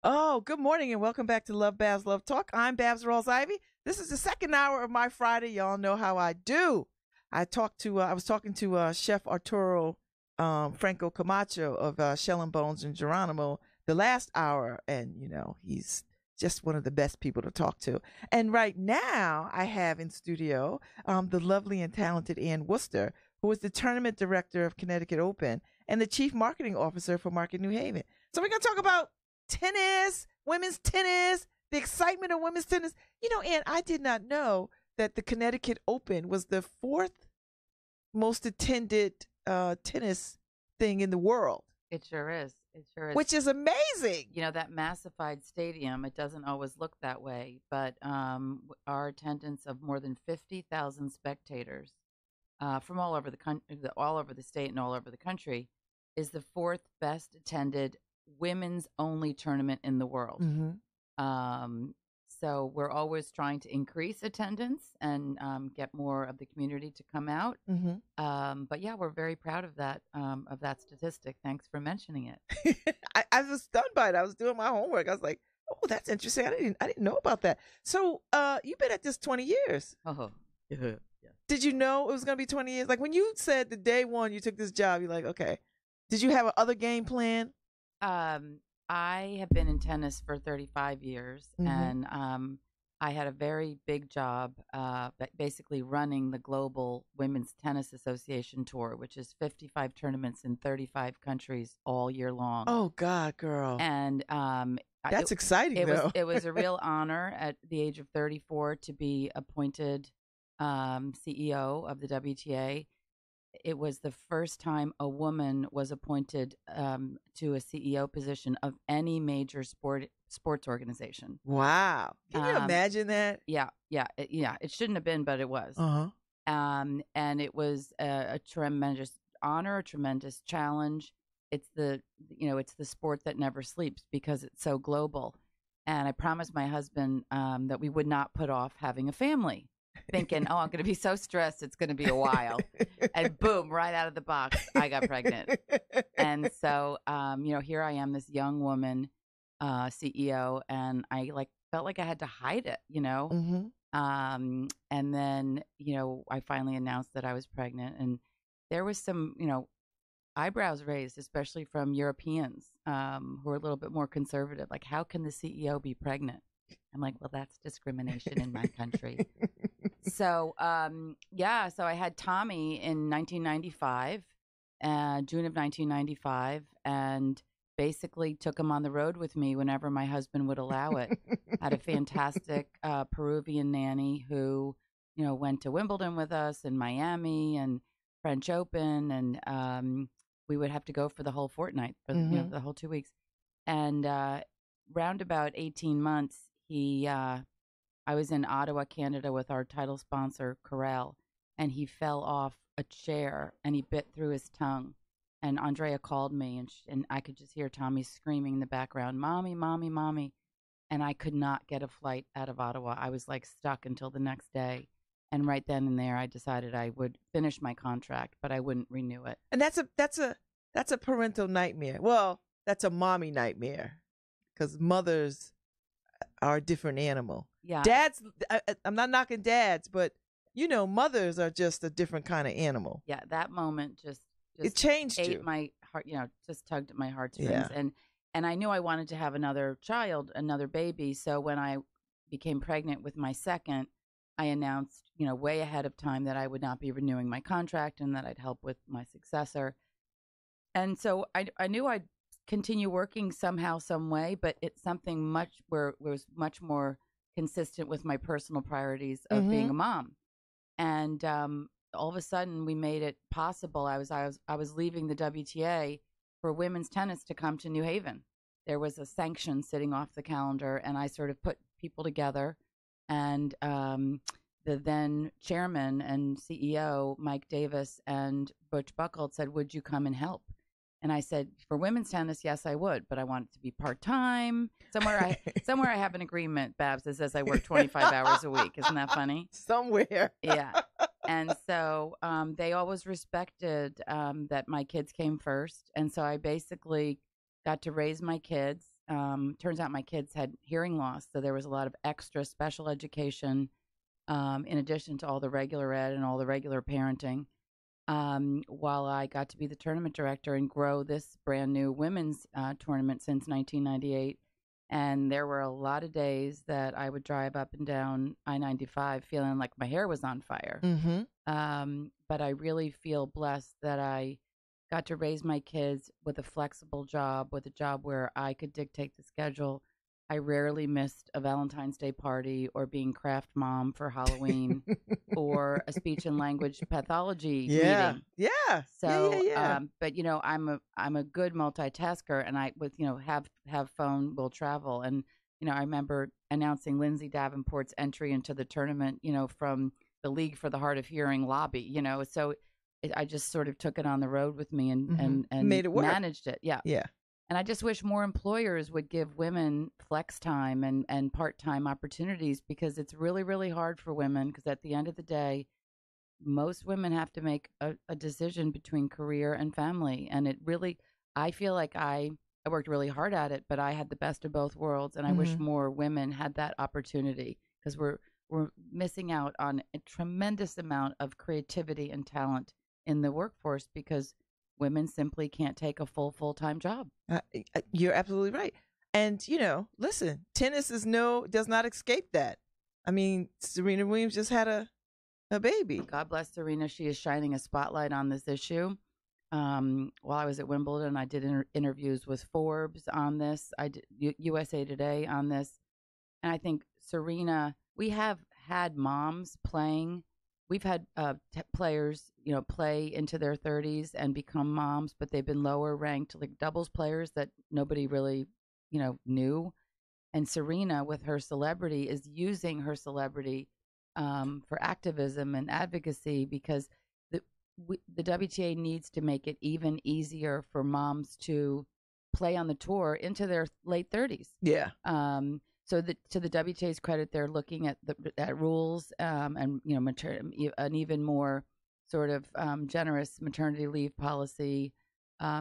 Oh, good morning and welcome back to Lovebabz, Lovetalk. I'm Babz Rawls. This is the second hour of my Friday. Y'all know how I do. I was talking to Chef Arturo Franco Camacho of Shell and Bones and Geronimo the last hour, and he's just one of the best people to talk to. And right now, I have in studio the lovely and talented Ann Worcester, who is the tournament director of Connecticut Open and the chief marketing officer for Market New Haven. So we're going to talk about tennis, women's tennis, the excitement of women's tennis. Ann, I did not know that the Connecticut Open was the fourth most attended tennis thing in the world. It sure is. It sure is. Which is amazing. That massified stadium, it doesn't always look that way, but our attendance of more than 50,000 spectators from all over the country, all over the state and all over the country, is the fourth best attended women's only tournament in the world. Mm-hmm. So we're always trying to increase attendance and get more of the community to come out. Mm-hmm. But yeah, we're very proud of that statistic. Thanks for mentioning it. I was stunned by it. I was doing my homework. I was like, "Oh, that's interesting. I didn't know about that." So, you've been at this 20 years. Oh, yeah. Did you know it was going to be 20 years? Like when you said the day one you took this job, you're like, okay. Did you have other game plan? I have been in tennis for 35 years, Mm-hmm. and I had a very big job, basically running the Global Women's Tennis Association Tour, which is 55 tournaments in 35 countries all year long. Oh, God, girl. And that's exciting, though. It was a real honor at the age of 34 to be appointed CEO of the WTA. It was the first time a woman was appointed to a CEO position of any major sports organization. Wow. Can you imagine that? Yeah. It shouldn't have been, but it was. Uh-huh. And it was a tremendous honor, a tremendous challenge. It's the sport that never sleeps because it's so global. And I promised my husband that we would not put off having a family. Thinking, I'm going to be so stressed, it's going to be a while. And boom, right out of the box, I got pregnant. And so, here I am, this young woman, CEO, and I felt like I had to hide it, Mm-hmm. And then, I finally announced that I was pregnant, and there was some, eyebrows raised, especially from Europeans who are a little bit more conservative. Like, how can the CEO be pregnant? I'm like, well, that's discrimination in my country. So, so I had Tommy in 1995, June of 1995, and basically took him on the road with me whenever my husband would allow it. Had a fantastic Peruvian nanny who, went to Wimbledon with us and Miami and French Open, and we would have to go for the whole fortnight, for Mm-hmm. the whole 2 weeks. And round about 18 months, I was in Ottawa, Canada with our title sponsor, Corral, and he fell off a chair and he bit through his tongue. And Andrea called me, and I could just hear Tommy screaming in the background, "Mommy, mommy, mommy." And I could not get a flight out of Ottawa. I was stuck until the next day. And right then and there, I decided I would finish my contract, but I wouldn't renew it. And that's a parental nightmare. Well, that's a mommy nightmare because mothers are a different animal. Yeah. Dads, I'm not knocking dads, but mothers are just a different kind of animal. Yeah, that moment just it changed ate you. my heart, just tugged at my heartstrings. Yeah. And I knew I wanted to have another child, another baby. So when I became pregnant with my second, I announced, way ahead of time that I would not be renewing my contract and that I'd help with my successor. And so I knew I'd continue working somehow, some way, but it's something where it was much more consistent with my personal priorities of Mm-hmm. being a mom. And all of a sudden, we made it possible. I was leaving the WTA for women's tennis to come to New Haven. There was a sanction sitting off the calendar, and I sort of put people together, and the then chairman and CEO, Mike Davis, and Butch Buchholz said, would you come and help? And I said, for women's tennis, yes, I would, but I want it to be part-time. Somewhere I have an agreement, Babz, that says I work 25 hours a week. Isn't that funny? Somewhere. Yeah. And so they always respected that my kids came first. And so I basically got to raise my kids. Turns out my kids had hearing loss, so there was a lot of extra special education in addition to all the regular ed and all the regular parenting, while I got to be the tournament director and grow this brand new women's tournament since 1998. And there were a lot of days that I would drive up and down I-95 feeling like my hair was on fire. But I really feel blessed that I got to raise my kids with a flexible job, with a job where I could dictate the schedule. I rarely missed a Valentine's Day party or being craft mom for Halloween or a speech and language pathology meeting. Yeah. So, but you know, I'm a good multitasker, and I have phone, will travel, and you know, I remember announcing Lindsay Davenport's entry into the tournament, you know, from the League for the Hard of Hearing lobby, you know, so I just sort of took it on the road with me and made it work. Managed it. Yeah. And I just wish more employers would give women flex time and part-time opportunities, because it's really, really hard for women, because at the end of the day, most women have to make a decision between career and family. And it really, I feel like I worked really hard at it, but I had the best of both worlds. And I wish more women had that opportunity, because we're missing out on a tremendous amount of creativity and talent in the workforce, because women simply can't take a full-time job. You're absolutely right. And, you know, listen, tennis does not escape that. I mean, Serena Williams just had a baby. God bless Serena. She is shining a spotlight on this issue. While I was at Wimbledon, I did interviews with Forbes on this. I did USA Today on this. And I think Serena, we have had moms playing. We've had players, you know, play into their 30s and become moms, but they've been lower ranked, like doubles players that nobody really, you know, knew. And Serena, with her celebrity, is using her celebrity for activism and advocacy, because the WTA needs to make it even easier for moms to play on the tour into their late 30s. Yeah. So to the WTA's credit, they're looking at rules and, you know, an even more sort of generous maternity leave policy,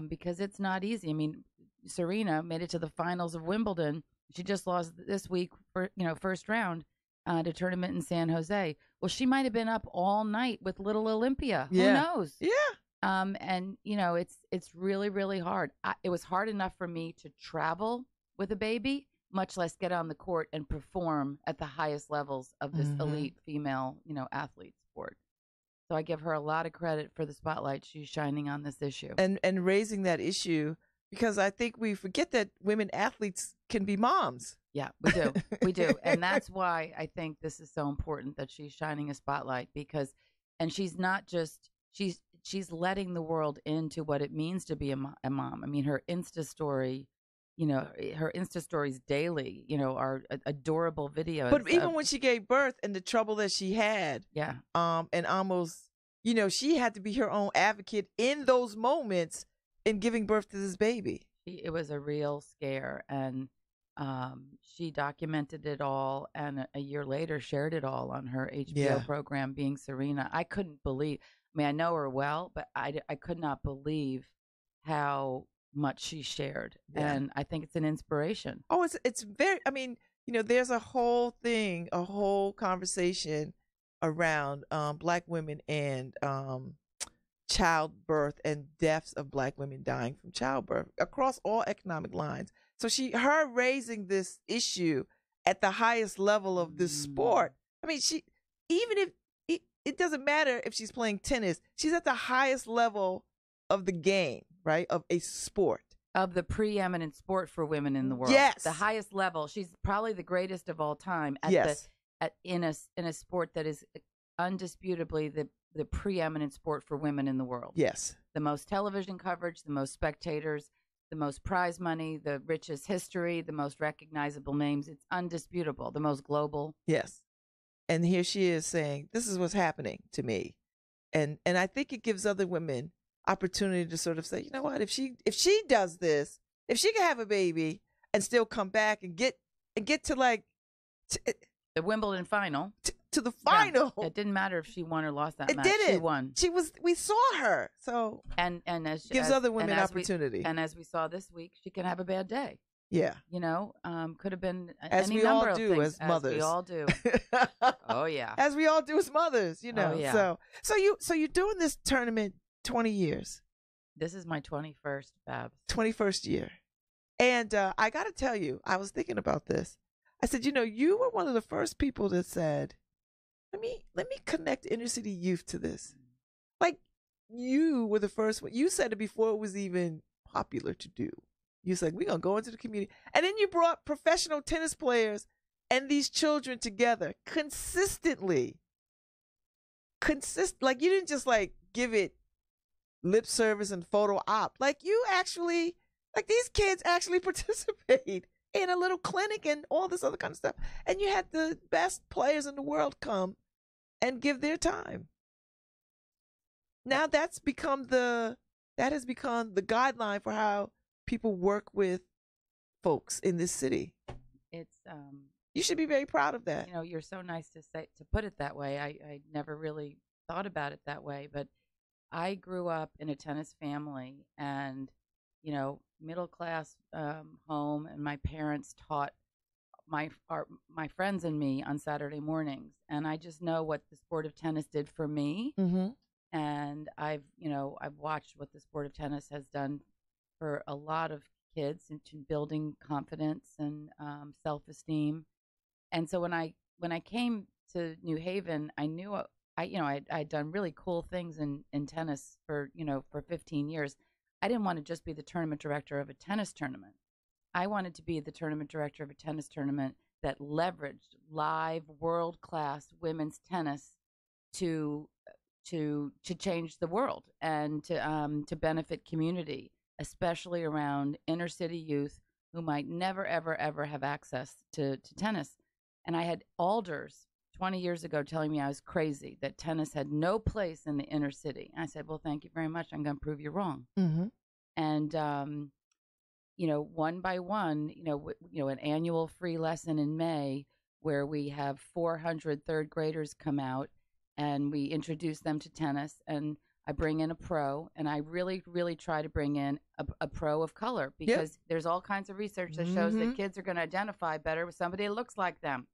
because it's not easy. I mean, Serena made it to the finals of Wimbledon. She just lost this week for, you know, first round to tournament in San Jose. Well, she might have been up all night with little Olympia. Yeah. Who knows? Yeah. And you know, it's really, really hard. It was hard enough for me to travel with a baby, much less get on the court and perform at the highest levels of this elite female, you know, athlete sport. So I give her a lot of credit for the spotlight she's shining on this issue. And raising that issue, because I think we forget that women athletes can be moms. Yeah, we do. We do. And that's why I think this is so important that she's shining a spotlight, because, and she's not just, she's letting the world into what it means to be a mom. I mean, her Insta story, you know, her Insta stories daily, you know, are adorable videos. But even when she gave birth and the trouble that she had, yeah, and almost, you know, she had to be her own advocate in those moments in giving birth to this baby. It was a real scare, and she documented it all, and a year later shared it all on her HBO program, Being Serena. I couldn't believe. I mean, I know her well, but I could not believe how much she shared, and I think it's an inspiration. Oh, it's very. I mean, you know, there's a whole conversation around Black women and childbirth and deaths of Black women dying from childbirth across all economic lines. So her raising this issue at the highest level of this sport. I mean, even if it doesn't matter if she's playing tennis, she's at the highest level of the game, right? Of a sport. Of the preeminent sport for women in the world. Yes. The highest level. She's probably the greatest of all time in a sport that is undisputably the preeminent sport for women in the world. Yes. The most television coverage, the most spectators, the most prize money, the richest history, the most recognizable names. It's undisputable, the most global. Yes. And here she is saying, this is what's happening to me. And I think it gives other women opportunity to sort of say, you know what, if she does this, if she can have a baby and still come back and get to like the Wimbledon final, to the final. Yeah, it didn't matter if she won or lost that match. Didn't. She won. We saw her. So and as gives other women opportunity. And as we saw this week, she can have a bad day. Yeah. You know, could have been as any we number all of do things, as mothers. As we all do. Oh yeah. As we all do as mothers, you know. Oh, yeah. So you're doing this tournament 20 years. This is my 21st, Babz. 21st year. And I got to tell you, I was thinking about this. I said, you know, you were one of the first people that said, let me connect inner city youth to this. Like, you were the first one. You said it before it was even popular to do. You said, we're going to go into the community. And then you brought professional tennis players and these children together consistently. Like, you didn't just like give it lip service and photo op. Like, you actually, like, these kids actually participate in a little clinic and all this other kind of stuff. And you had the best players in the world come and give their time. Now that has become the guideline for how people work with folks in this city. It's you should be very proud of that. You know, you're so nice to put it that way. I never really thought about it that way, but I grew up in a tennis family, and you know, middle class home, and my parents taught my friends and me on Saturday mornings, and I just know what the sport of tennis did for me. Mm-hmm. And I've watched what the sport of tennis has done for a lot of kids into building confidence and self-esteem. And so when I came to New Haven, I knew I'd done really cool things in tennis for 15 years. I didn't want to just be the tournament director of a tennis tournament. I wanted to be the tournament director of a tennis tournament that leveraged live world-class women's tennis to change the world and to benefit community, especially around inner city youth who might never, ever, ever have access to tennis. And I had alders 20 years ago telling me I was crazy, that tennis had no place in the inner city. And I said, well, thank you very much. I'm going to prove you wrong. Mm-hmm. And, one by one, an annual free lesson in May where we have 400 third graders come out and we introduce them to tennis, and I bring in a pro, and I really, really try to bring in a pro of color, because there's all kinds of research that shows that kids are going to identify better with somebody that looks like them.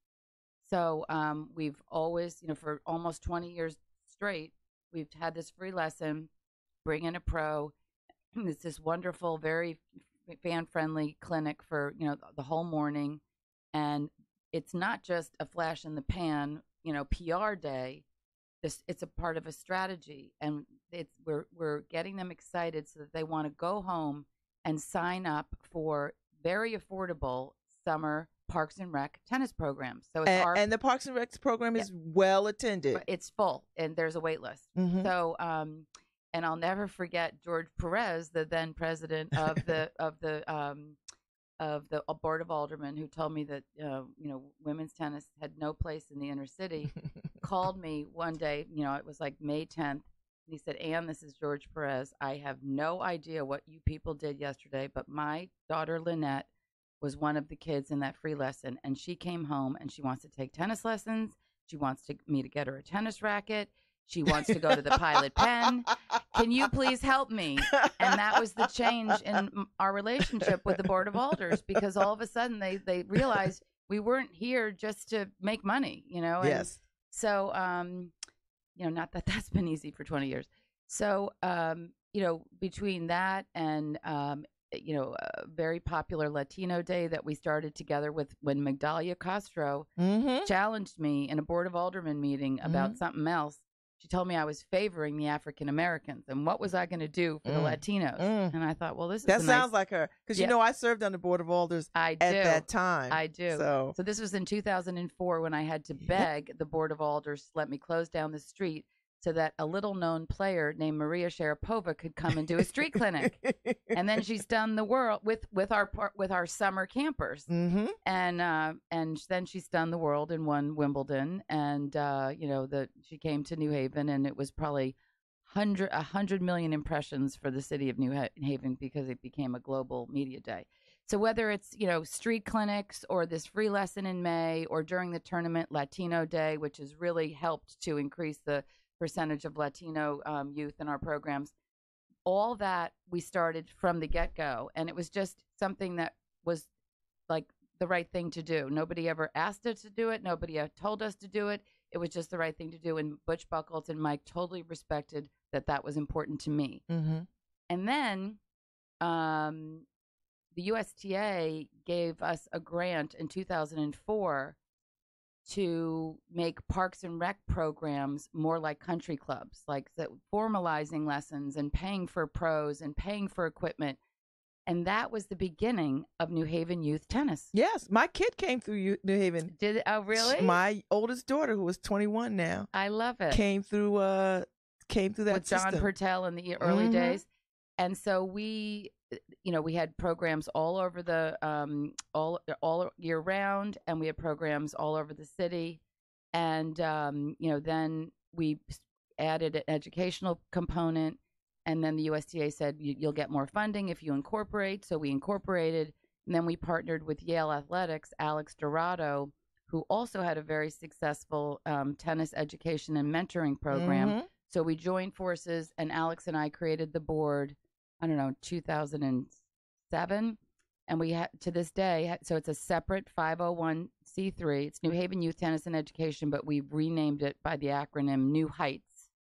So we've always, for almost 20 years straight, we've had this free lesson, bring in a pro. It's this wonderful, very fan-friendly clinic for, the whole morning. And it's not just a flash in the pan, PR day. It's a part of a strategy, and we're getting them excited so that they want to go home and sign up for very affordable summer Parks and Rec tennis programs. So it's and the Parks and Rec program is well attended. It's full, and there's a wait list. Mm-hmm. So and I'll never forget George Perez, the then president of the Board of Aldermen, who told me that women's tennis had no place in the inner city, called me one day, it was like May 10th, and he said, Ann, this is George Perez. I have no idea what you people did yesterday, but my daughter Lynette was one of the kids in that free lesson, and she came home and she wants to take tennis lessons. She wants me to get her a tennis racket. She wants to go to the Pilot Pen. Can you please help me? And that was the change in our relationship with the Board of Alders, because all of a sudden they realized we weren't here just to make money, And yes. so, not that that's been easy for 20 years. So, between that and, a very popular Latino Day that we started together with, when Migdalia Castro challenged me in a Board of Aldermen meeting about something else. She told me I was favoring the African Americans, and what was I going to do for the Latinos? And I thought, well, that sounds like her, because I served on the Board of Alders at that time. I do. So this was in 2004 when I had to beg the Board of Alders to let me close down the street so that a little known player named Maria Sharapova could come and do a street clinic. And then she stunned the world with our summer campers. Mm-hmm. And then she stunned the world and won Wimbledon. And she came to New Haven, and it was probably 100 million impressions for the city of New Haven because it became a global media day. So whether it's, street clinics or this free lesson in May or during the tournament Latino Day, which has really helped to increase the percentage of Latino youth in our programs, all that we started from the get-go. And it was just something that was like the right thing to do. Nobody ever asked us to do it. Nobody told us to do it. It was just the right thing to do. And Butch Buchholz and Mike totally respected that was important to me. Mm-hmm. And then the USTA gave us a grant in 2004 to make Parks and Rec programs more like country clubs, like formalizing lessons and paying for pros and paying for equipment. And that was the beginning of New Haven youth tennis. Yes, my kid came through New Haven. Did it? Oh, really? My oldest daughter, who was 21 now, I love it. Came through that with system. John Pertel in the early days. And so we had programs all over the all year round, and we had programs all over the city. And then we added an educational component. And then the USTA said, you'll get more funding if you incorporate. So we incorporated. And then we partnered with Yale Athletics, Alex Dorado, who also had a very successful tennis education and mentoring program. Mm-hmm. So we joined forces, and Alex and I created the board, 2007. And we had, to this day, so it's a separate 501c3. It's New Haven Youth Tennis and Education, but we renamed it by the acronym New Heights.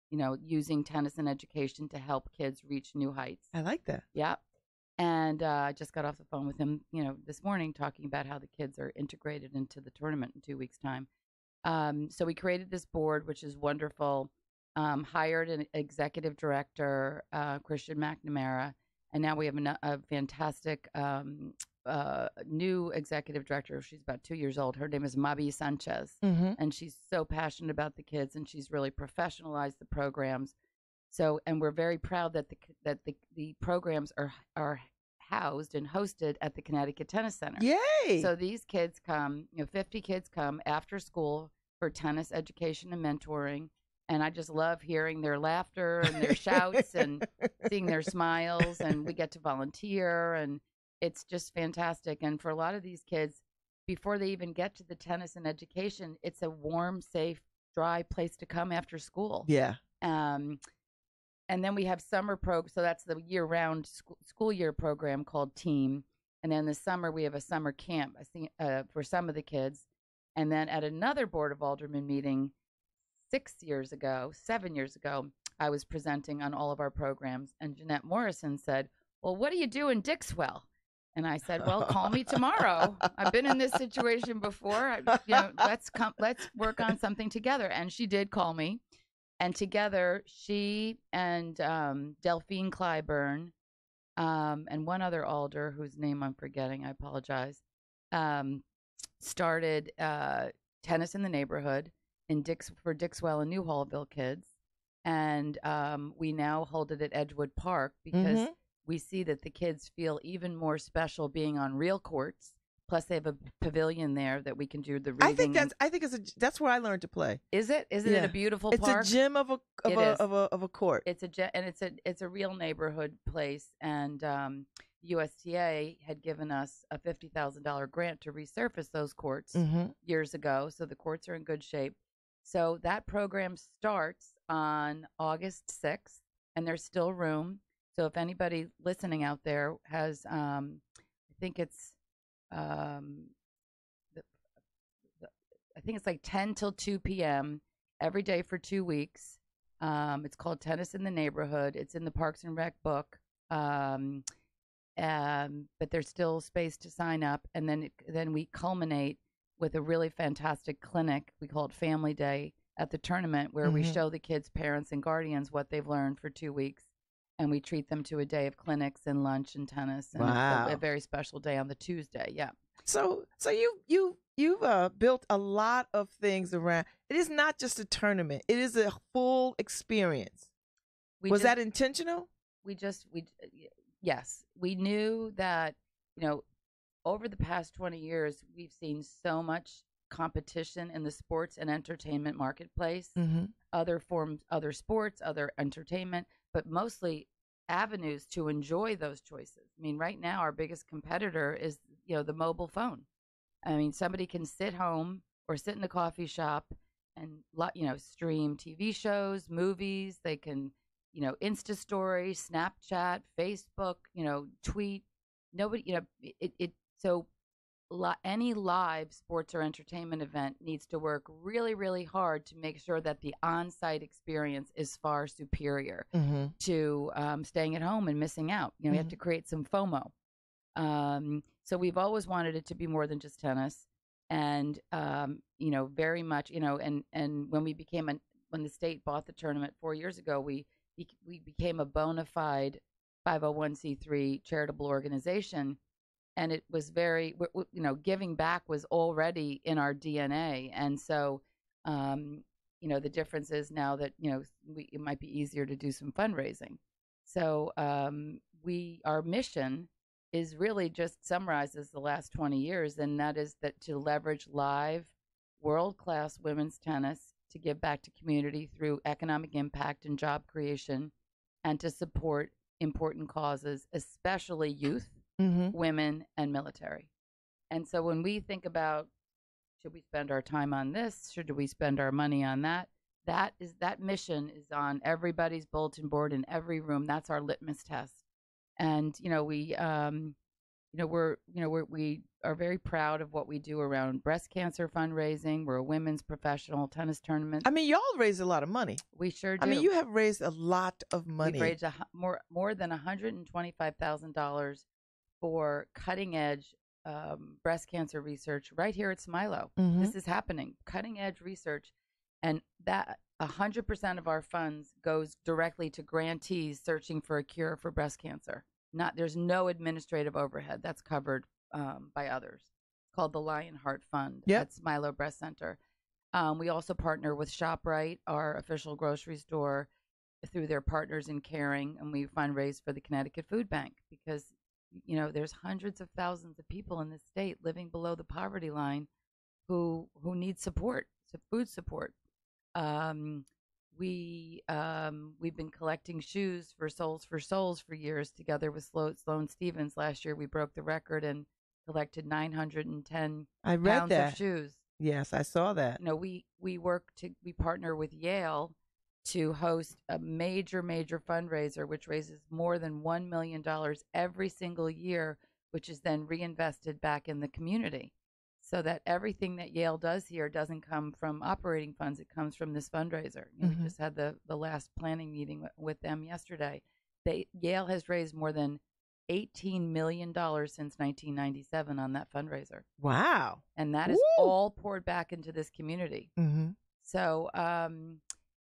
Using tennis and education to help kids reach new heights. I like that. Yeah. And I just got off the phone with him, this morning talking about how the kids are integrated into the tournament in 2 weeks' time. So we created this board, which is wonderful, hired an executive director, Christian McNamara, and now we have a fantastic new executive director. She's about 2 years old. Her name is Mabi Sanchez, and she's so passionate about the kids, and she's really professionalized the programs. So, and we're very proud that the programs are housed and hosted at the Connecticut Tennis Center. Yay! So these kids come, 50 kids come after school for tennis education and mentoring. And I just love hearing their laughter and their shouts and seeing their smiles. And we get to volunteer, and it's just fantastic. And for a lot of these kids, before they even get to the tennis and education, it's a warm, safe, dry place to come after school. Yeah. And then we have summer so that's the year-round school year program called Team. And then the summer, we have a summer camp for some of the kids. And then at another Board of Aldermen meeting 7 years ago, I was presenting on all of our programs. And Jeanette Morrison said, well, what do you do in Dixwell? And I said, well, call me tomorrow. I've been in this situation before. Let's work on something together. And she did call me. And together, she and Delphine Clyburn and one other alder whose name I'm forgetting, I apologize, started Tennis in the Neighborhood for Dixwell and New Hallville kids. And we now hold it at Edgewood Park because we see that the kids feel even more special being on real courts. Plus, they have a pavilion there that we can do the reading. I think that's where I learned to play. Is it? Isn't it a beautiful park? It's a gym of a court. It's a real neighborhood place, and USTA had given us a $50,000 grant to resurface those courts years ago, so the courts are in good shape. So that program starts on August 6th, and there's still room. So if anybody listening out there has, I think it's. I think it's like 10 till 2 p.m. every day for 2 weeks. It's called Tennis in the Neighborhood. It's in the Parks and Rec book. But there's still space to sign up. And then we culminate with a really fantastic clinic. We call it Family Day at the tournament, where we show the kids' parents and guardians what they've learned for 2 weeks. and we treat them to a day of clinics and lunch and tennis, and it's a Wow. very special day on the Tuesday. Yeah. So you've built a lot of things around. It is not just a tournament. It is a full experience. We Was just that intentional? we yes, we knew that, you know, over the past 20 years, we've seen so much competition in the sports and entertainment marketplace, Mm-hmm. other forms, other sports, other entertainment, but mostly avenues to enjoy those choices. I mean, right now, our biggest competitor is, the mobile phone. I mean, somebody can sit home or sit in a coffee shop and, stream TV shows, movies. They can, Insta story, Snapchat, Facebook, tweet. Nobody, so any live sports or entertainment event needs to work really, really hard to make sure that the on-site experience is far superior Mm-hmm. to staying at home and missing out. You have to create some FOMO. So we've always wanted it to be more than just tennis, and very much, and when when the state bought the tournament 4 years ago, we became a bona fide 501c3 charitable organization. And it was very, giving back was already in our DNA. And so, the difference is now that, it might be easier to do some fundraising. So our mission is really just summarizes the last 20 years. And that is that to leverage live world-class women's tennis to give back to community through economic impact and job creation, and to support important causes, especially youth, women, and military. And so when we think about, should we spend our time on this? Should we spend our money on that? That mission is on everybody's bulletin board in every room. That's our litmus test. And we are very proud of what we do around breast cancer fundraising. We're a women's professional tennis tournament. I mean, y'all raise a lot of money. We sure do. I mean, you have raised a lot of money. We've raised more than $125,000 for cutting edge breast cancer research right here at Smilo. Mm-hmm. This is happening, cutting edge research, and that 100% of our funds goes directly to grantees searching for a cure for breast cancer. There's no administrative overhead. That's covered by others. It's called the Lionheart Fund at Smilo Breast Center. We also partner with ShopRite, our official grocery store, through their Partners in Caring, and we fundraise for the Connecticut Food Bank because there's hundreds of thousands of people in this state living below the poverty line who need support, food support. We've been collecting shoes for Souls for Souls for years together with Sloan Stevens. Last year we broke the record and collected 910 pounds of shoes. Yes, I saw that. We partner with Yale to host a major fundraiser, which raises more than $1 million every single year, which is then reinvested back in the community. So that everything that Yale does here doesn't come from operating funds. It comes from this fundraiser. We just had the last planning meeting with them yesterday. Yale has raised more than $18 million since 1997 on that fundraiser. Wow. And that is all poured back into this community. Mm-hmm. So,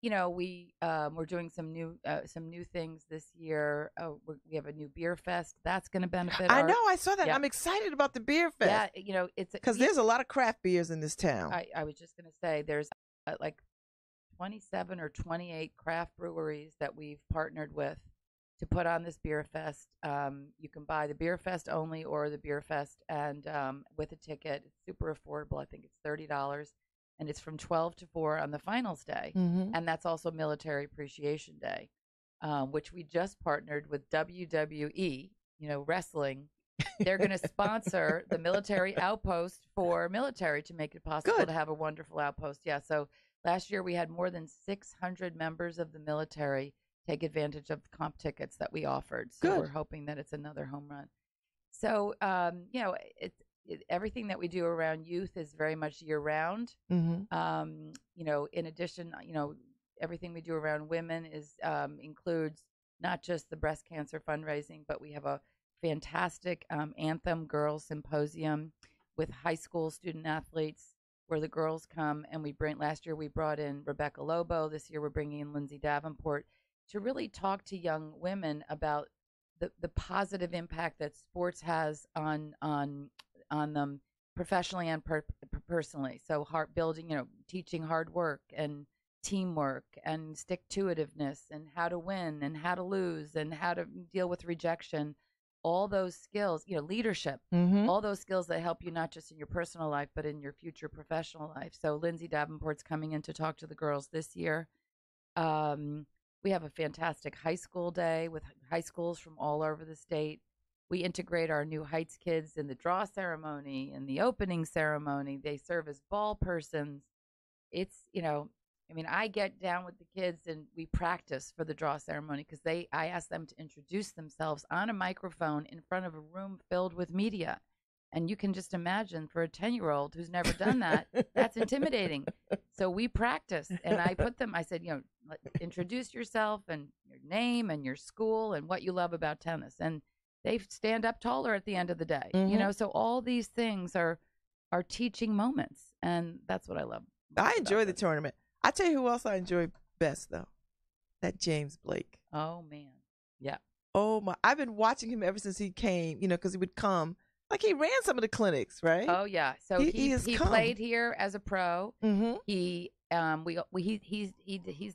we're doing some new things this year. We have a new beer fest that's going to benefit. I know, I saw that. Yeah. I'm excited about the beer fest. Yeah, it's because there's a lot of craft beers in this town. I was just going to say there's like 27 or 28 craft breweries that we've partnered with to put on this beer fest. You can buy the beer fest only or the beer fest and with a ticket. It's super affordable. I think it's $30. And it's from 12 to 4 on the finals day. Mm-hmm. And that's also Military Appreciation Day, which we just partnered with WWE, wrestling. They're going to sponsor the military outpost for military to make it possible to have a wonderful outpost. Yeah, so last year we had more than 600 members of the military take advantage of comp tickets that we offered. So we're hoping that it's another home run. So, everything that we do around youth is very much year round. Mm-hmm. In addition, everything we do around women includes not just the breast cancer fundraising, but we have a fantastic Anthem Girls Symposium with high school student athletes where the girls come and last year we brought in Rebecca Lobo. This year we're bringing in Lindsay Davenport. to really talk to young women about the positive impact that sports has on them professionally and personally. So hard building, teaching hard work and teamwork and stick-to-itiveness and how to win and how to lose and how to deal with rejection. All those skills, leadership, all those skills that help you not just in your personal life, but in your future professional life. So Lindsay Davenport's coming in to talk to the girls this year. We have a fantastic high school day with high schools from all over the state. We integrate our New Heights kids in the draw ceremony and the opening ceremony. They serve as ball persons. It's, I get down with the kids and we practice for the draw ceremony because I ask them to introduce themselves on a microphone in front of a room filled with media. And you can just imagine for a 10-year-old who's never done that, that's intimidating. So we practice and I said, introduce yourself and your name and your school and what you love about tennis. And they stand up taller at the end of the day, so all these things are teaching moments. And that's what I love. I enjoy the tournament. I tell you who else I enjoy best, though. That James Blake. Oh, man. Yeah. Oh, my. I've been watching him ever since he came, because he would come. Like, he ran some of the clinics, right? Oh, yeah. So he played here as a pro. Mm-hmm. He's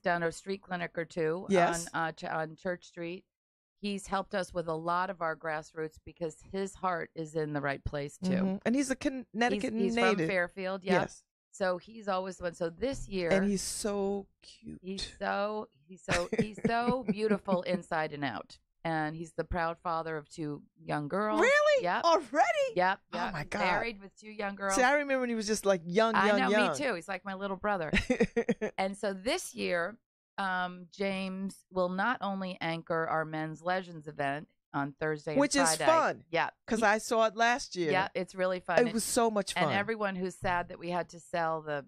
done a street clinic or two on Church Street. He's helped us with a lot of our grassroots because his heart is in the right place, too. Mm-hmm. And he's a Connecticut native. He's from Fairfield, Yes. So he's always the one. So this year, and he's so cute. He's so beautiful inside and out. And he's the proud father of 2 young girls. Really? Yep. Already? Yep. Oh my God. Married with 2 young girls. See, I remember when he was just like young. I know, me too. He's like my little brother. And so this year, James will not only anchor our Men's Legends event on Thursday and Friday. Which is fun. Yeah. Because I saw it last year. Yeah, it's really fun. It was so much fun. And everyone who's sad that we had to sell the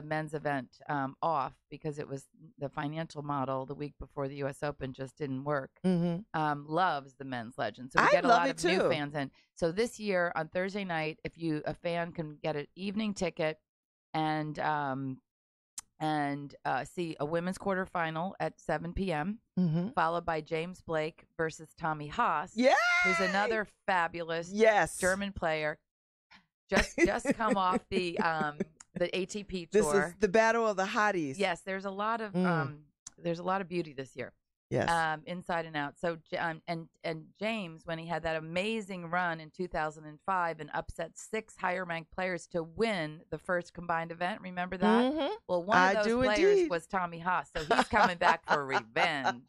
men's event off because it was the financial model the week before the U.S. Open just didn't work, loves the Men's Legends. So we get a lot of new fans in. So this year on Thursday night, if a fan can get an evening ticket and see a women's quarterfinal at 7 p.m., followed by James Blake versus Tommy Haas, who's another fabulous German player. Just come off the ATP tour. This is the battle of the hotties. Yes, there's a lot of beauty this year. Yes. Inside and out. So, and James, when he had that amazing run in 2005 and upset 6 higher ranked players to win the first combined event, remember that? Mm-hmm. Well, one of those players was Tommy Haas, so he's coming back for revenge.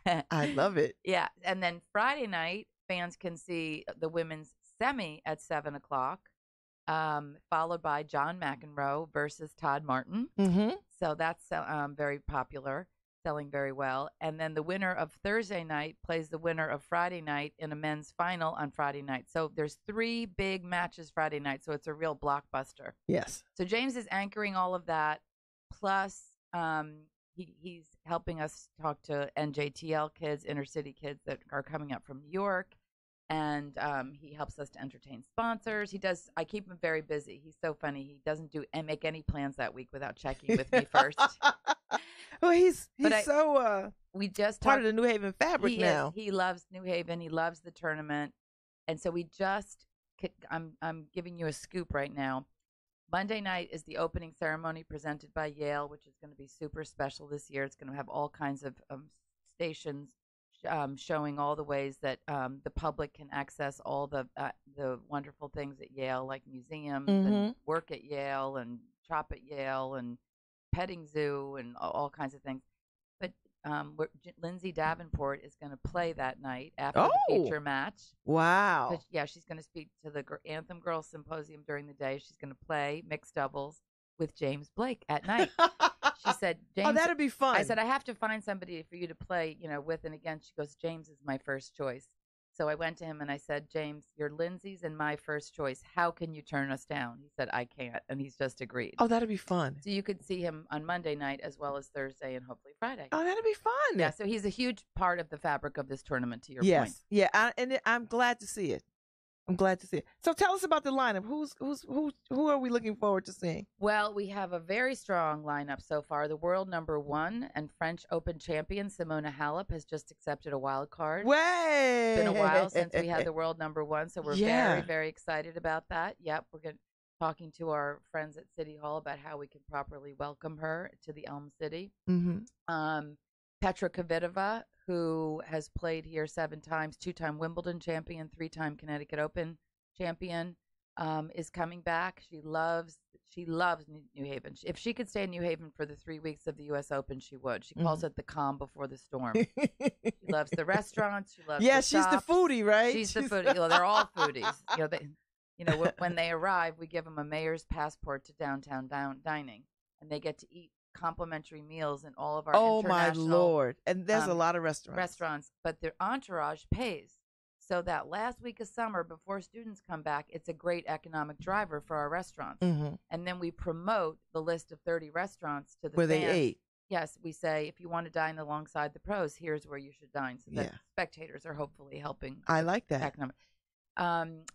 I love it. Yeah, and then Friday night, fans can see the women's semi at 7 o'clock, followed by John McEnroe versus Todd Martin. Mm-hmm. So that's very popular. Selling very well. And then the winner of Thursday night plays the winner of Friday night in a men's final on Friday night. So there's 3 big matches Friday night. So it's a real blockbuster. Yes. So James is anchoring all of that. Plus, he's helping us talk to NJTL kids, inner city kids that are coming up from New York. And he helps us to entertain sponsors. I keep him very busy. He's so funny. He doesn't make any plans that week without checking with me first. Well, he's we just part of the New Haven fabric now. He loves New Haven. He loves the tournament. And so I'm giving you a scoop right now. Monday night is the opening ceremony presented by Yale, which is going to be super special this year. It's going to have all kinds of stations showing all the ways that the public can access all the wonderful things at Yale, like museums and work at Yale and shop at Yale and petting zoo and all kinds of things. But Lindsay Davenport is going to play that night after the feature match. Wow. Yeah, she's going to speak to the Anthem Girls Symposium during the day. She's going to play mixed doubles with James Blake at night. She said, James, oh, that'd be fun. I said, I have to find somebody for you to play, with and against. She goes, James is my first choice. So I went to him and I said, James, you're Lindsay's and my first choice. How can you turn us down? He said, I can't. And he's just agreed. Oh, that'd be fun. So you could see him on Monday night as well as Thursday and hopefully Friday. Oh, that'd be fun. Yeah, so he's a huge part of the fabric of this tournament, to your point. Yes. Yeah, and I'm glad to see it. I'm glad to see it. So tell us about the lineup. Who are we looking forward to seeing? Well, we have a very strong lineup so far. The world number 1 and French Open champion Simona Halep has just accepted a wild card. Way! It's been a while since we had the world number 1, so we're very, very excited about that. Yep, we're talking to our friends at City Hall about how we can properly welcome her to the Elm City. Mm-hmm. Petra Kvitova, who has played here 7 times, 2-time Wimbledon champion, 3-time Connecticut Open champion, is coming back. She loves New Haven. If she could stay in New Haven for the 3 weeks of the U.S. Open, she would. She calls it the calm before the storm. She loves the restaurants. She loves the she's shops. the foodie, right? She's the foodie. Well, they're all foodies. When they arrive, we give them a mayor's passport to downtown dining, and they get to eat complimentary meals in all of our international. My Lord. And there's a lot of restaurants. But their entourage pays. So that last week of summer before students come back, it's a great economic driver for our restaurants. Mm-hmm. And then we promote the list of 30 restaurants to the where fans. they ate. Yes, we say, if you want to dine alongside the pros, here's where you should dine. So that spectators are hopefully helping. I like that. Economic.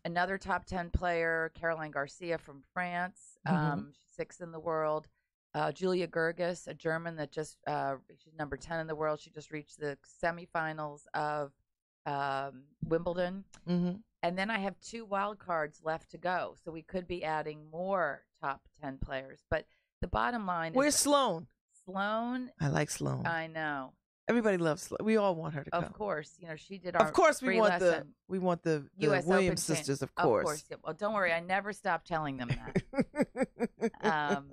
Another top 10 player, Caroline Garcia from France. She's 6th in the world. Julia Gerges, a German that just she's number 10 in the world. She just reached the semifinals of Wimbledon. Mm-hmm. And then I have 2 wild cards left to go. So we could be adding more top 10 players. But the bottom line Where's is Sloane? Sloane. I like Sloane. I know. Everybody loves Sloane. We all want her to come. Of course. She did our Of course we want the US Williams Open sisters, of course. course. Yeah. Well, don't worry. I never stopped telling them that.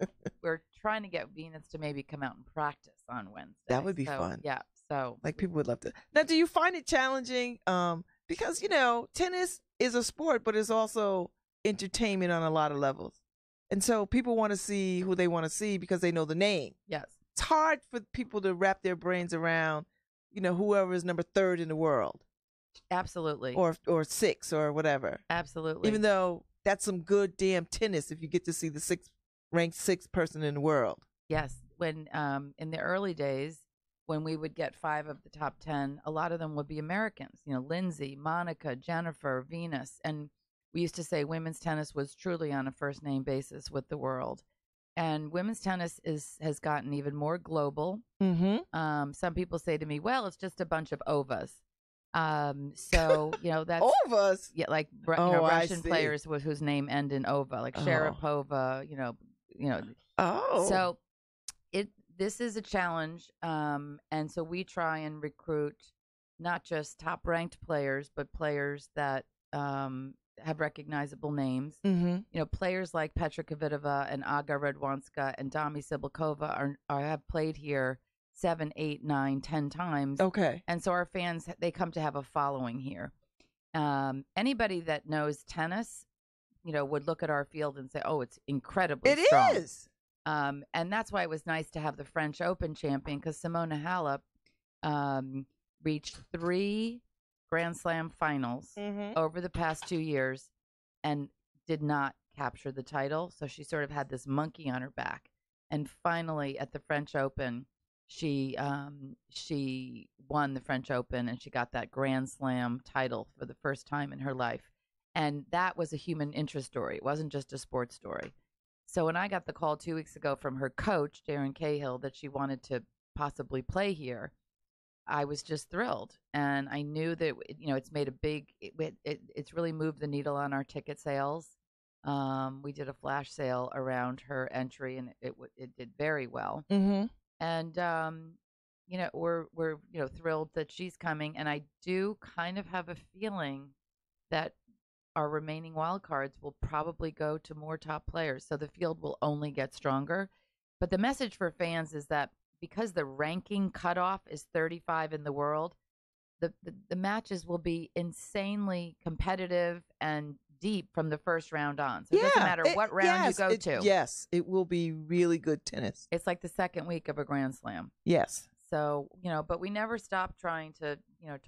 We're trying to get Venus to maybe come out and practice on Wednesday. That would be fun. Yeah. So people would love to. Now, do you find it challenging? Because, tennis is a sport, but it's also entertainment on a lot of levels. And so people want to see who they want to see because they know the name. Yes. It's hard for people to wrap their brains around, whoever is number 3rd in the world. Absolutely. Or 6 or whatever. Absolutely. Even though that's some good damn tennis if you get to see the ranked 6th person in the world. Yes. When in the early days, when we would get 5 of the top 10, a lot of them would be Americans. Lindsay, Monica, Jennifer, Venus. And we used to say women's tennis was truly on a first name basis with the world. And women's tennis has gotten even more global. Mm-hmm. Some people say to me, well, it's just a bunch of ovas. So, that's ovas. Yeah, like Russian players whose name end in ova, like Sharapova, Oh. So this is a challenge. And so we try and recruit not just top ranked players, but players that have recognizable names. Mm-hmm. Players like Petra Kvitova and Aga Radwanska and Dami Sibylkova have played here 7, 8, 9, 10 times. Okay. And so our fans, they come to have a following here. Anybody that knows tennis, would look at our field and say, oh, it's incredibly strong. It is. And that's why it was nice to have the French Open champion, because Simona Halep reached 3 Grand Slam finals over the past 2 years and did not capture the title. So she sort of had this monkey on her back. And finally, at the French Open, she won the French Open and she got that Grand Slam title for the first time in her life. And that was a human interest story. It wasn't just a sports story. So when I got the call 2 weeks ago from her coach, Darren Cahill, that she wanted to possibly play here, I was just thrilled. And I knew that, it's made a big, it's really moved the needle on our ticket sales. We did a flash sale around her entry and it did very well. Mm-hmm. And, we're thrilled that she's coming. And I do kind of have a feeling that our remaining wild cards will probably go to more top players. So the field will only get stronger. But the message for fans is that because the ranking cutoff is 35 in the world, the matches will be insanely competitive and deep from the first round on. So it doesn't matter what round you go to. Yes, it will be really good tennis. It's like the second week of a Grand Slam. Yes. So, but we never stop trying to,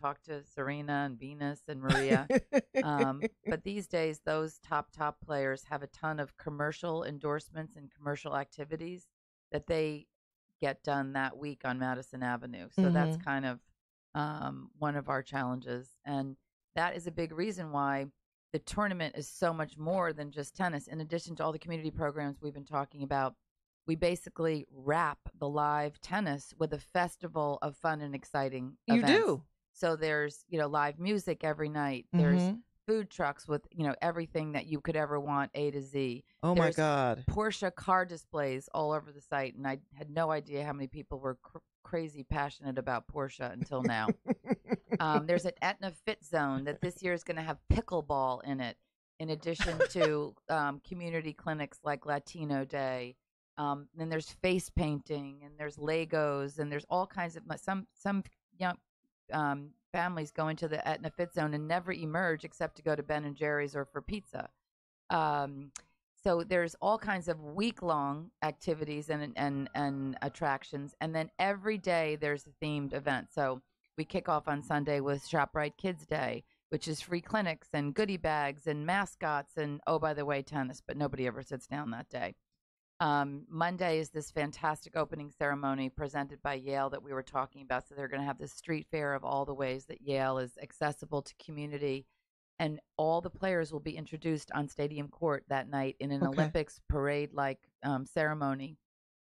talk to Serena and Venus and Maria. But these days, those top players have a ton of commercial endorsements and commercial activities that they get done that week on Madison Avenue. So that's kind of one of our challenges. And that is a big reason why the tournament is so much more than just tennis. In addition to all the community programs we've been talking about, we basically wrap the live tennis with a festival of fun and exciting You events. do. So there's, live music every night. Mm-hmm. There's food trucks with, everything that you could ever want, A to Z. Oh, There's my God. Porsche car displays all over the site. And I had no idea how many people were crazy passionate about Porsche until now. There's an Etna Fit Zone that this year is going to have pickleball in it, in addition to community clinics like Latino Day. Then there's face painting, and there's Legos, and there's all kinds of some young families go into the Etna Fit Zone and never emerge except to go to Ben and Jerry's or for pizza. So there's all kinds of week-long activities and attractions, and then every day there's a themed event. So we kick off on Sunday with ShopRite Kids Day, which is free clinics and goodie bags and mascots and, oh, by the way, tennis, but nobody ever sits down that day. Monday is this fantastic opening ceremony presented by Yale that we were talking about. So they're going to have this street fair of all the ways that Yale is accessible to community. And all the players will be introduced on Stadium Court that night in an Olympics parade-like ceremony.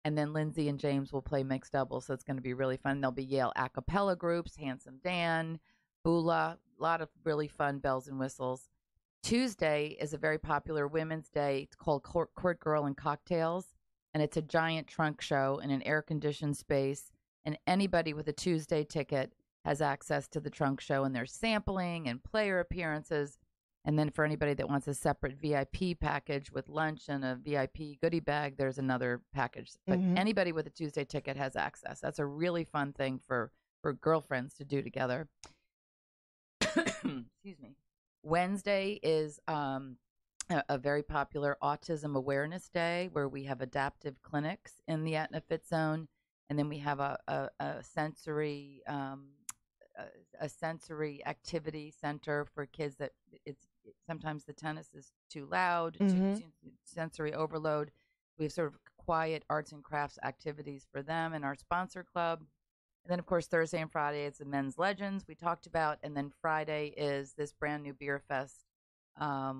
And then Lindsay and James will play mixed doubles, so it's going to be really fun. There'll be Yale a cappella groups, Handsome Dan, Bula, a lot of really fun bells and whistles. Tuesday is a very popular women's day. It's called Court Girl and Cocktails, and it's a giant trunk show in an air-conditioned space. And anybody with a Tuesday ticket has access to the trunk show, and there's sampling and player appearances. And then for anybody that wants a separate VIP package with lunch and a VIP goodie bag, there's another package. But anybody with a Tuesday ticket has access. That's a really fun thing for girlfriends to do together. Excuse me. Wednesday is a very popular Autism Awareness Day where we have adaptive clinics in the Etna Fit Zone. And then we have a sensory activity center for kids that sometimes the tennis is too loud, too sensory overload. We have sort of quiet arts and crafts activities for them in our sponsor club. And then, of course, Thursday and Friday it's the Men's Legends we talked about. And then Friday is this brand new beer fest,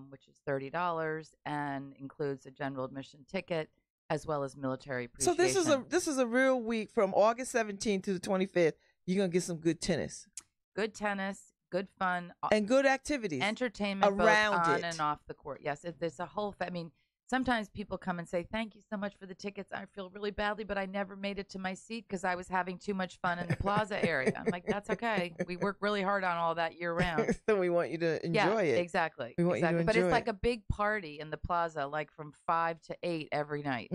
which is $30 and includes a general admission ticket as well as military appreciation. So this is a real week from August 17th to the 25th. You're going to get some good tennis. Good tennis, good fun. And good activities. Entertainment around both on it. and off the court. Yes, there's a whole I mean, sometimes people come and say, thank you so much for the tickets. I feel really badly, but I never made it to my seat because I was having too much fun in the plaza area. I'm like, that's okay. We work really hard on all that year round. So we want you to enjoy it. Exactly. We want you to enjoy but it's it. like a big party in the plaza, like from 5 to 8 every night.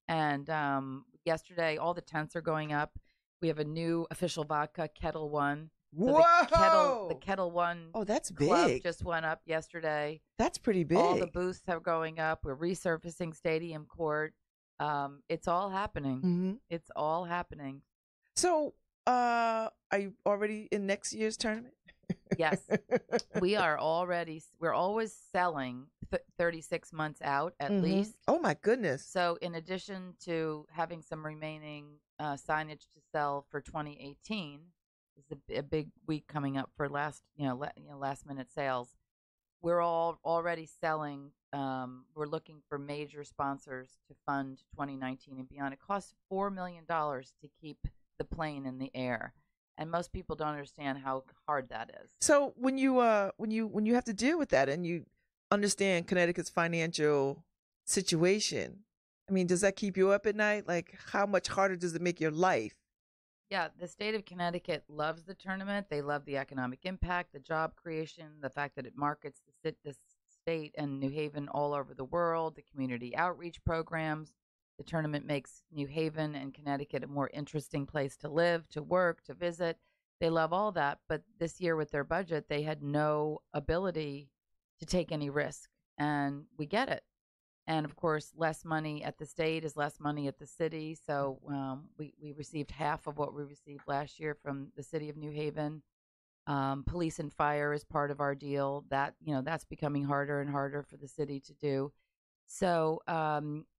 And yesterday, all the tents are going up. We have a new official vodka, Kettle One. So Whoa! The Kettle One. Oh, that's club big. just went up yesterday. That's pretty big. All the booths are going up. We're resurfacing Stadium Court. It's all happening. It's all happening. So, are you already in next year's tournament? Yes, we are already. We're always selling 36 months out at least. Oh my goodness! So, in addition to having some remaining signage to sell for 2018. Is a big week coming up for last minute sales. We're all already selling. We're looking for major sponsors to fund 2019 and beyond. It costs $4 million to keep the plane in the air, and most people don't understand how hard that is. So when you have to deal with that and you understand Connecticut's financial situation, I mean, does that keep you up at night? Like, how much harder does it make your life? Yeah, the state of Connecticut loves the tournament. They love the economic impact, the job creation, the fact that it markets the state and New Haven all over the world, the community outreach programs. The tournament makes New Haven and Connecticut a more interesting place to live, to work, to visit. They love all that. But this year with their budget, they had no ability to take any risk. And we get it. And, of course, less money at the state is less money at the city. So we received half of what we received last year from the city of New Haven. Police and fire is part of our deal. That's becoming harder and harder for the city to do. So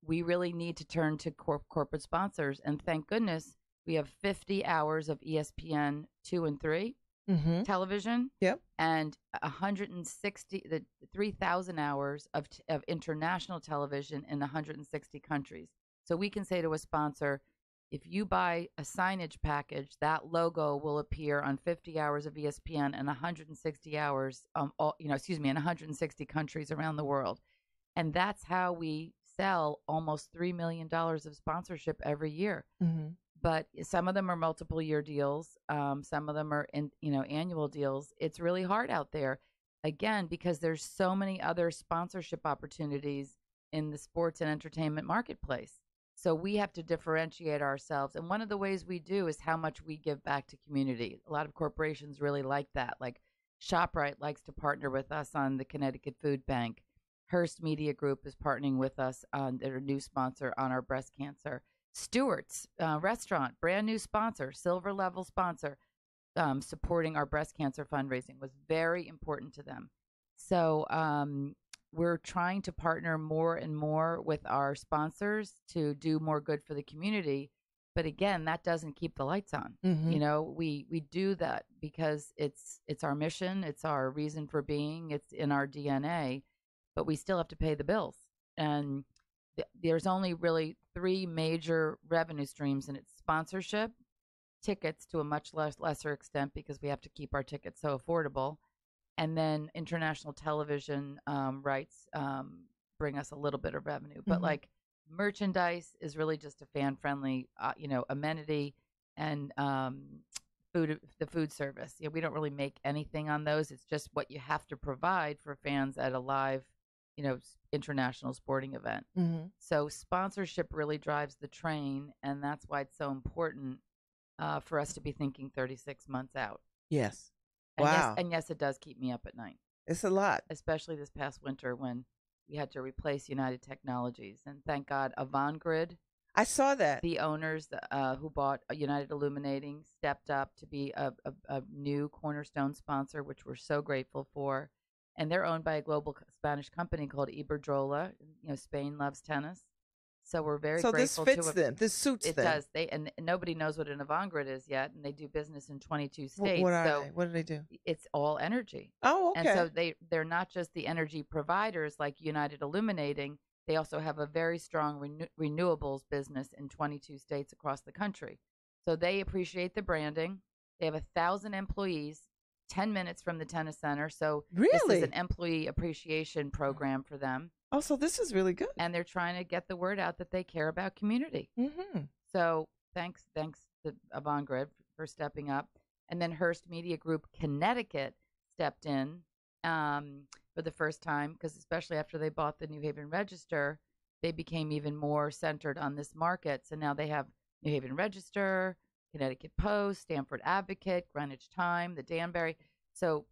we really need to turn to corporate sponsors. And thank goodness we have 50 hours of ESPN 2 and 3. Mm-hmm. television. Yep. And 3,000 hours of international television in 160 countries. So we can say to a sponsor, if you buy a signage package, that logo will appear on 50 hours of ESPN and 160 hours, in 160 countries around the world. And that's how we sell almost $3 million of sponsorship every year. Mm-hmm. But some of them are multiple year deals. Some of them are annual deals. It's really hard out there, again, because there's so many other sponsorship opportunities in the sports and entertainment marketplace. So we have to differentiate ourselves. And one of the ways we do is how much we give back to community. A lot of corporations really like that. Like ShopRite likes to partner with us on the Connecticut Food Bank. Hearst Media Group is partnering with us on their new sponsor on our breast cancer. Stewart's restaurant, brand new sponsor, silver level sponsor, supporting our breast cancer fundraising was very important to them. So we're trying to partner more and more with our sponsors to do more good for the community. But again, that doesn't keep the lights on. Mm-hmm. We do that because it's our mission, it's our reason for being, it's in our DNA, but we still have to pay the bills. And there's only really 3 major revenue streams, and it's sponsorship, tickets to a much lesser extent because we have to keep our tickets so affordable, and then international television rights bring us a little bit of revenue. But Mm-hmm. like merchandise is really just a fan-friendly, amenity, and the food service. We don't really make anything on those. It's just what you have to provide for fans at a live, international sporting event. Mm-hmm. So sponsorship really drives the train, and that's why it's so important for us to be thinking 36 months out. Yes. And Wow. yes, it does keep me up at night, It's a lot. especially this past winter when we had to replace United Technologies. And thank God, Avangrid, I saw that. the owners who bought United Illuminating, stepped up to be a new cornerstone sponsor, which we're so grateful for. And they're owned by a global Spanish company called Iberdrola. Spain loves tennis. So we're very So this grateful fits to them. This suits it them. does. And nobody knows what an Avangrid is yet, and they do business in 22 What states. are So they? What do they do? it's all energy. Oh, And okay. so they're not just the energy providers like United Illuminating. They also have a very strong renewables business in 22 states across the country. So they appreciate the branding. They have 1,000 employees, 10 minutes from the tennis center. So this Really? is an employee appreciation program for them. Oh, so this is really good. And they're trying to get the word out that they care about community. Mm-hmm. So thanks to Avangrid for stepping up. And then Hearst Media Group Connecticut stepped in for the first time, because especially after they bought the New Haven Register, they became even more centered on this market. So now they have New Haven Register, Connecticut Post, Stamford Advocate, Greenwich Time, the Danbury. So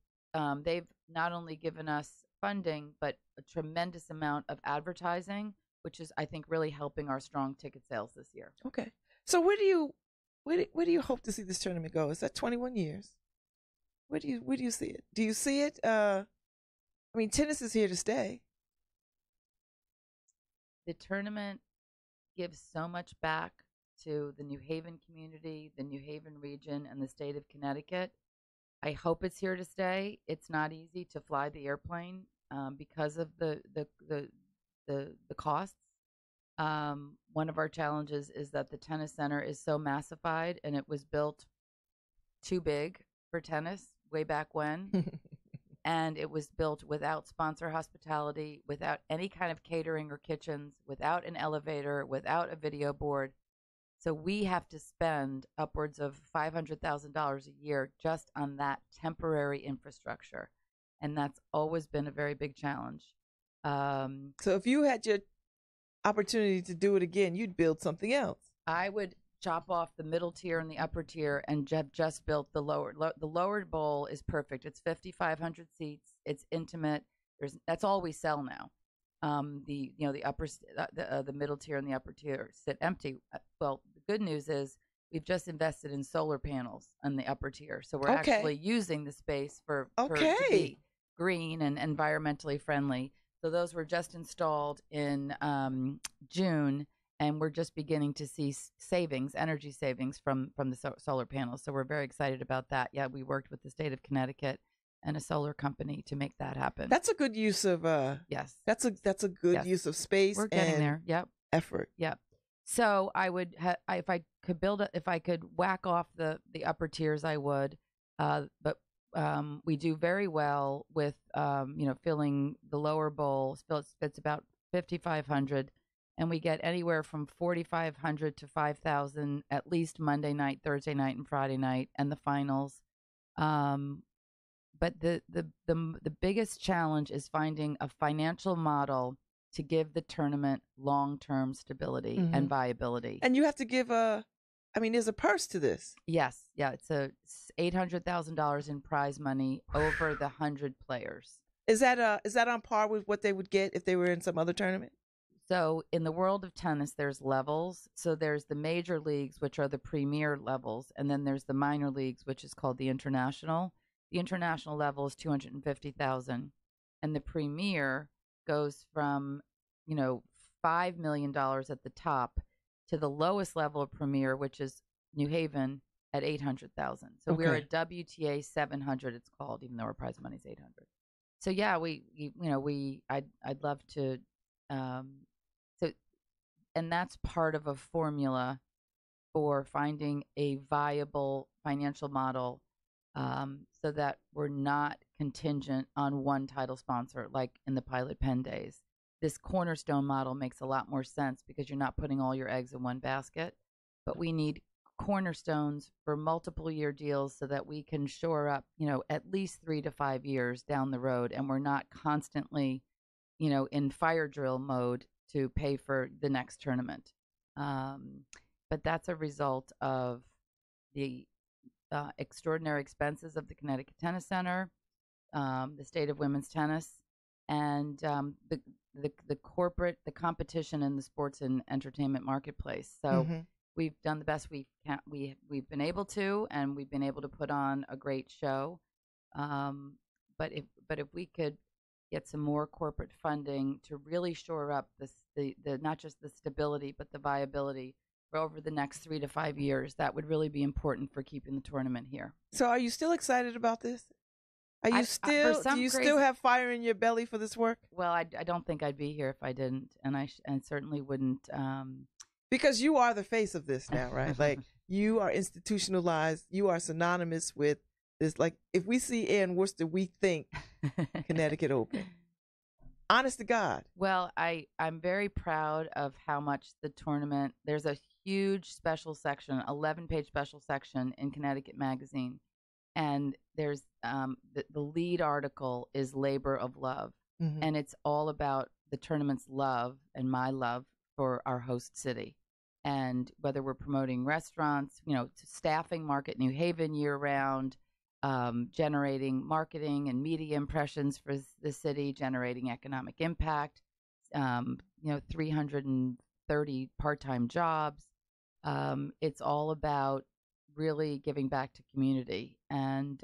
they've not only given us funding, but a tremendous amount of advertising, which is, I think, really helping our strong ticket sales this year. Okay. So where do you hope to see this tournament go? Is that 21 years? Where do you see it? Do you see it? Tennis is here to stay. The tournament gives so much back to the New Haven community, the New Haven region, and the state of Connecticut. I hope it's here to stay. It's not easy to fly the airplane because of the costs. One of our challenges is that the tennis center is so massified, and it was built too big for tennis way back when. And it was built without sponsor hospitality, without any kind of catering or kitchens, without an elevator, without a video board. So we have to spend upwards of $500,000 a year just on that temporary infrastructure. And that's always been a very big challenge. So if you had your opportunity to do it again, you'd build something else. I would chop off the middle tier and the upper tier and have just built the lower. The lower bowl is perfect. It's 5,500 seats. It's intimate. That's all we sell now. The upper, the middle tier and the upper tier sit empty. Well, the good news is we've just invested in solar panels on the upper tier, so we're actually using the space for to be green and environmentally friendly. So those were just installed in June, and we're just beginning to see savings, energy savings from the solar panels. So we're very excited about that. Yeah, we worked with the state of Connecticut and a solar company to make that happen. That's a good use of yes. That's a good use of space. We're getting and there. Yep. Effort. Yep. So I would if I could whack off the upper tiers, I would. But we do very well with filling the lower bowl. It's about 5,500, and we get anywhere from 4,500 to 5,000 at least Monday night, Thursday night, and Friday night, and the finals. But the biggest challenge is finding a financial model to give the tournament long-term stability and viability. And you have to give there's a purse to this. Yes. Yeah. It's $800,000 in prize money over the 100 players. Is that on par with what they would get if they were in some other tournament? So in the world of tennis, there's levels. So there's the major leagues, which are the premier levels. And then there's the minor leagues, which is called the international. The international level is $250,000. And the premier goes from, $5 million at the top to the lowest level of premier, which is New Haven at $800,000. So we're at WTA 700. It's called, even though our prize money is 800. So yeah, I'd love to. And that's part of a formula for finding a viable financial model, so that we're not contingent on one title sponsor, like in the Pilot Pen days. This cornerstone model makes a lot more sense because you're not putting all your eggs in one basket. But we need cornerstones for multiple year deals so that we can shore up, at least 3 to 5 years down the road, and we're not constantly, in fire drill mode to pay for the next tournament. But that's a result of the extraordinary expenses of the Connecticut Tennis Center, the state of women's tennis, and the competition in the sports and entertainment marketplace. So we've done the best we've been able to, and we've been able to put on a great show. But if we could get some more corporate funding to really shore up the not just the stability but the viability for over the next 3 to 5 years, that would really be important for keeping the tournament here. So are you still excited about this? Do you still have fire in your belly for this work? Well, I don't think I'd be here if I didn't, and I certainly wouldn't. Because you are the face of this now, right? Like, you are institutionalized. You are synonymous with this. Like, if we see in Worcester, we think Connecticut Open. Honest to God. Well, I'm very proud of how much the tournament. There's a huge special section, 11-page special section in Connecticut Magazine. And there's the lead article is Labor of Love. And it's all about the tournament's love and my love for our host city. And whether we're promoting restaurants, staffing Market New Haven year round, generating marketing and media impressions for the city, generating economic impact, 330 part-time jobs. It's all about really giving back to community, and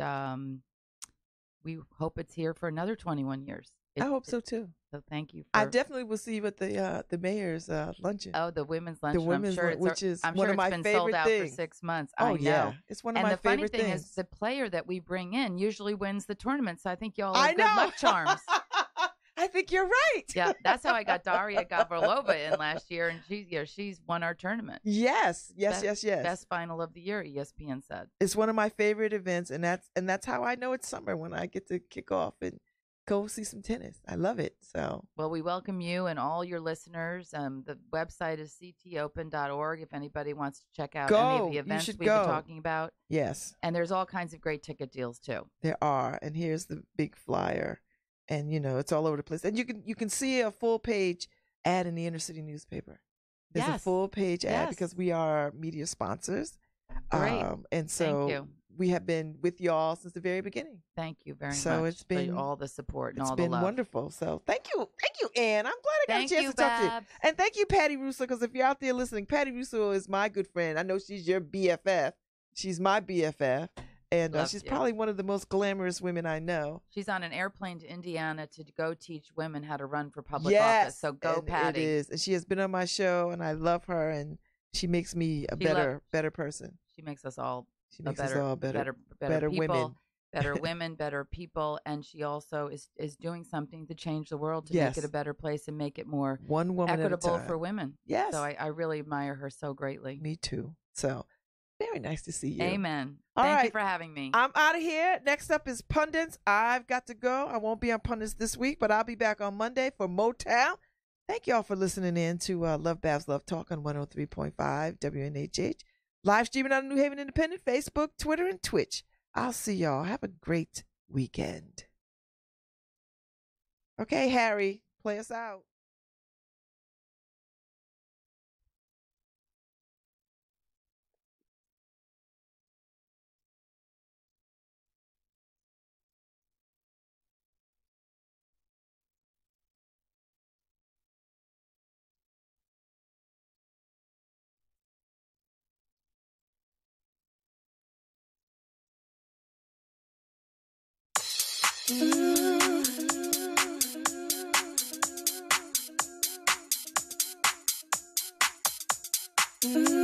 we hope it's here for another 21 years. I hope so too. So thank you. I definitely will see you at the mayor's luncheon. Oh, the women's luncheon. The women's, which is one of my favorite things. Been sold out for 6 months. Oh, I know. Yeah, it's one of my favorite things. And the funny thing is, the player that we bring in usually wins the tournament. So I think y'all are good luck charms. I think you're right. Yeah, that's how I got Daria Gavrilova in last year, and she's won our tournament. Yes. Best final of the year, ESPN said. It's one of my favorite events, and that's how I know it's summer, when I get to kick off and go see some tennis. I love it. So, well, we welcome you and all your listeners. The website is ctopen.org if anybody wants to check out any of the events we've been talking about. Yes. And there's all kinds of great ticket deals too. There are, and here's the big flyer. And it's all over the place. And you can see a full page ad in the Inner City newspaper. There's a full page ad because we are media sponsors. Great. And so we have been with y'all since the very beginning. Thank you very much. So it's been for all the support and all the love. It's been wonderful. So thank you, Ann. I'm glad I got a chance to talk to you. Babz. And thank you, Patty Russo, because if you're out there listening, Patty Russo is my good friend. I know she's your BFF. She's my BFF. And Love she's you. probably one of the most glamorous women I know. She's on an airplane to Indiana to go teach women how to run for public Yes, office. So go, and Patty. it is. And she has been on my show, and I love her, and she makes me a better person. She makes us all She makes us all better people, women. Better women, better people, and she also is doing something to change the world, to make it a better place and make it more one woman equitable at a time for women. Yes. So I really admire her so greatly. Me too. So very nice to see you. Amen. All Thank right. you for having me. I'm out of here. Next up is Pundits. I've got to go. I won't be on Pundits this week, but I'll be back on Monday for Motown. Thank y'all for listening in to Lovebabz Love Talk on 103.5 WNHH. Live streaming on the New Haven Independent, Facebook, Twitter, and Twitch. I'll see y'all. Have a great weekend. Okay, Harry, play us out. Mm-hmm.